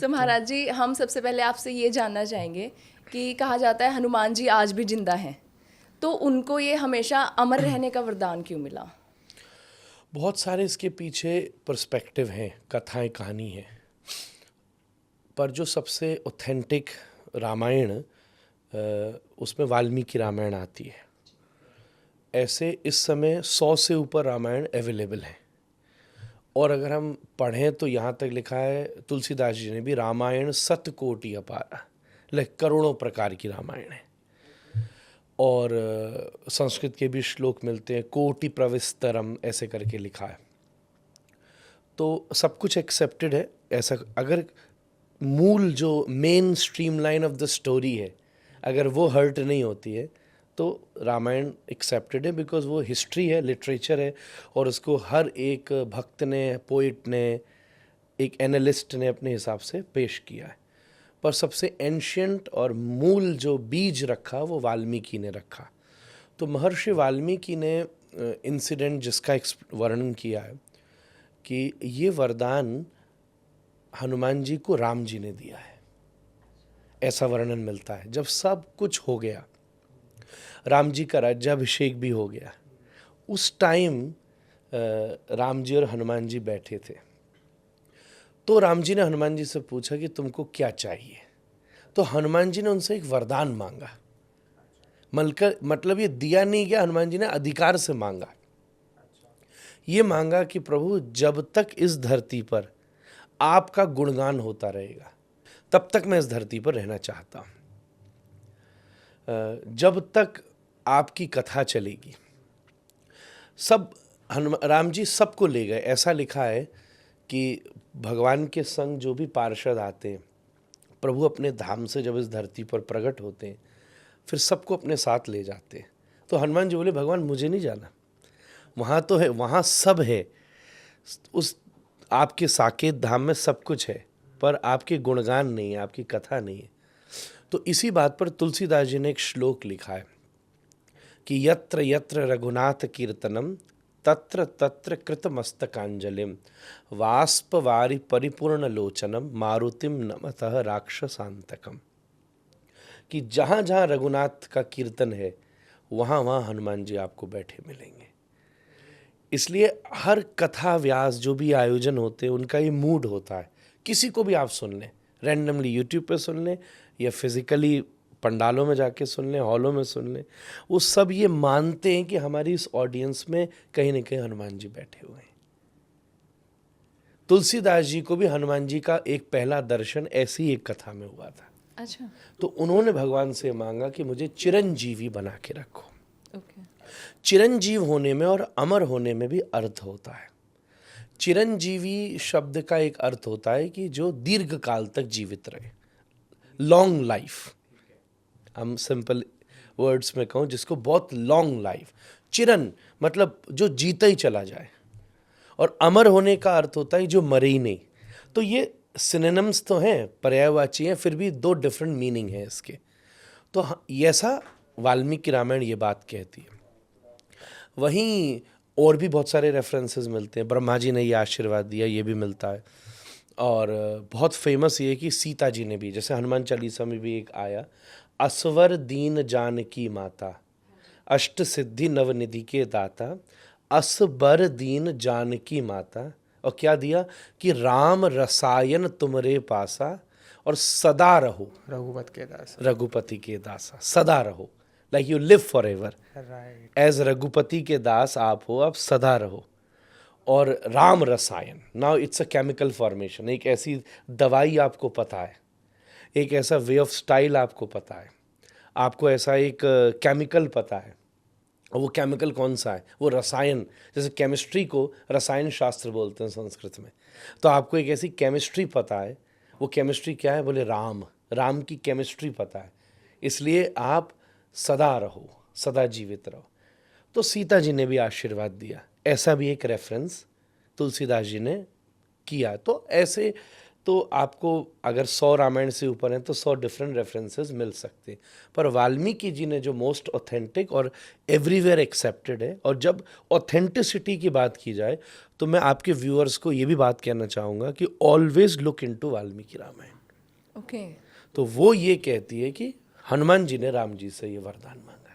सो महाराज जी, हम सबसे पहले आपसे ये जानना चाहेंगे कि कहा जाता है हनुमान जी आज भी जिंदा हैं, तो उनको ये हमेशा अमर रहने का वरदान क्यों मिला? बहुत सारे इसके पीछे पर्सपेक्टिव हैं, कथाएं, कहानी है। पर जो सबसे ऑथेंटिक रामायण, उसमें वाल्मीकि रामायण आती है। ऐसे इस समय 100 से ऊपर रामायण अवेलेबल हैं। और अगर हम पढ़ें तो यहाँ तक लिखा है, तुलसीदास जी ने भी, रामायण सतकोटि अपारा, लाइक करोड़ों प्रकार की रामायण है। और संस्कृत के भी श्लोक मिलते हैं, कोटि प्रविस्तरम ऐसे करके लिखा है। तो सब कुछ एक्सेप्टेड है। ऐसा अगर मूल जो main stream line of the story है, अगर वो हर्ट नहीं होती है तो रामायण एक्सेप्टेड है, बिकॉज वो हिस्ट्री है, लिटरेचर है, और उसको हर एक भक्त ने, पोइट ने, एक एनालिस्ट ने अपने हिसाब से पेश किया है। पर सबसे एंशियंट और मूल जो बीज रखा वो वाल्मीकि ने रखा। तो महर्षि वाल्मीकि ने इंसिडेंट जिसका वर्णन किया है कि ये वरदान हनुमान जी को राम जी ने दिया है, ऐसा वर्णन मिलता है। जब सब कुछ हो गया, राम जी का राज्याभिषेक भी हो गया, उस टाइम राम जी और हनुमान जी बैठे थे। तो राम जी ने हनुमान जी से पूछा कि तुमको क्या चाहिए। तो हनुमान जी ने उनसे एक वरदान मांगा। मतलब ये दिया नहीं गया, हनुमान जी ने अधिकार से मांगा। ये मांगा कि प्रभु, जब तक इस धरती पर आपका गुणगान होता रहेगा तब तक मैं इस धरती पर रहना चाहता हूं। जब तक आपकी कथा चलेगी। सब राम जी सबको ले गए। ऐसा लिखा है कि भगवान के संग जो भी पार्षद आते हैं, प्रभु अपने धाम से जब इस धरती पर प्रकट होते हैं, फिर सबको अपने साथ ले जाते हैं। तो हनुमान जी बोले, भगवान मुझे नहीं जाना, वहाँ तो है, वहाँ सब है, उस आपके साकेत धाम में सब कुछ है, पर आपके गुणगान नहीं है, आपकी कथा नहीं है। तो इसी बात पर तुलसीदास जी ने एक श्लोक लिखा है कि यत्र यत्र रघुनाथ कीर्तनम तत्र तत्र कृतमस्तकांजलिम वाष्पवारि परिपूर्ण लोचनम मारुतिम नमतः राक्षसांतकम। कि जहाँ जहाँ रघुनाथ का कीर्तन है, वहाँ वहाँ हनुमान जी आपको बैठे मिलेंगे। इसलिए हर कथा व्यास जो भी आयोजन होते हैं, उनका ये मूड होता है। किसी को भी आप सुन लें, रैंडमली यूट्यूब पे सुन लें या फिजिकली पंडालों में जाके सुन लें, हॉलों में सुन लें, वो सब ये मानते हैं कि हमारी इस ऑडियंस में कहीं ना कहीं हनुमान जी बैठे हुए हैं। तुलसीदास जी को भी हनुमान जी का एक पहला दर्शन ऐसी एक कथा में हुआ था। अच्छा। तो उन्होंने भगवान से मांगा कि मुझे चिरंजीवी बना के रखो। ओके। चिरंजीव होने में और अमर होने में भी अर्थ होता है। चिरंजीवी शब्द का एक अर्थ होता है कि जो दीर्घ काल तक जीवित रहे, लॉन्ग लाइफ। हम सिंपल वर्ड्स में कहूँ, जिसको बहुत लॉन्ग लाइफ। चिरन मतलब जो जीता ही चला जाए, और अमर होने का अर्थ होता है जो मरे ही नहीं। तो ये सिनोनिम्स तो हैं, पर्यायवाची हैं, फिर भी दो डिफरेंट मीनिंग है इसके। तो ऐसा वाल्मीकि रामायण ये बात कहती है। वहीं और भी बहुत सारे रेफरेंसेस मिलते हैं। ब्रह्मा जी ने ये आशीर्वाद दिया, ये भी मिलता है। और बहुत फेमस ये है कि सीता जी ने भी, जैसे हनुमान चालीसा में भी एक आया, असवर दीन जानकी माता, अष्ट सिद्धि नवनिधि के दाता, असबर दीन जानकी माता। और क्या दिया कि राम रसायन तुमरे पासा और सदा रहो रघुपति के दासा। सदा रहो, like you live forever, right. As Raghupati के दास आप हो, आप सदा रहो। और राम रसायन, now it's a chemical formation. एक ऐसी दवाई आपको पता है, एक ऐसा वे ऑफ स्टाइल आपको पता है, आपको ऐसा एक केमिकल पता है। और वो केमिकल कौन सा है? वो रसायन। जैसे केमिस्ट्री को रसायन शास्त्र बोलते हैं संस्कृत में। तो आपको एक ऐसी केमिस्ट्री पता है। वो केमिस्ट्री क्या है? बोले राम। राम की केमिस्ट्री पता है, इसलिए आप सदा रहो, सदा जीवित रहो। तो सीता जी ने भी आशीर्वाद दिया, ऐसा भी एक रेफरेंस तुलसीदास जी ने किया। तो ऐसे तो आपको अगर 100 रामायण से ऊपर हैं तो 100 डिफरेंट रेफरेंसेस मिल सकते हैं, पर वाल्मीकि जी ने जो मोस्ट ऑथेंटिक और एवरीवेयर एक्सेप्टेड है। और जब ऑथेंटिसिटी की बात की जाए तो मैं आपके व्यूअर्स को ये भी बात कहना चाहूँगा कि always look into Valmiki Ramayan. Okay. तो वो ये कहती है कि हनुमान जी ने राम जी से ये वरदान मांगा।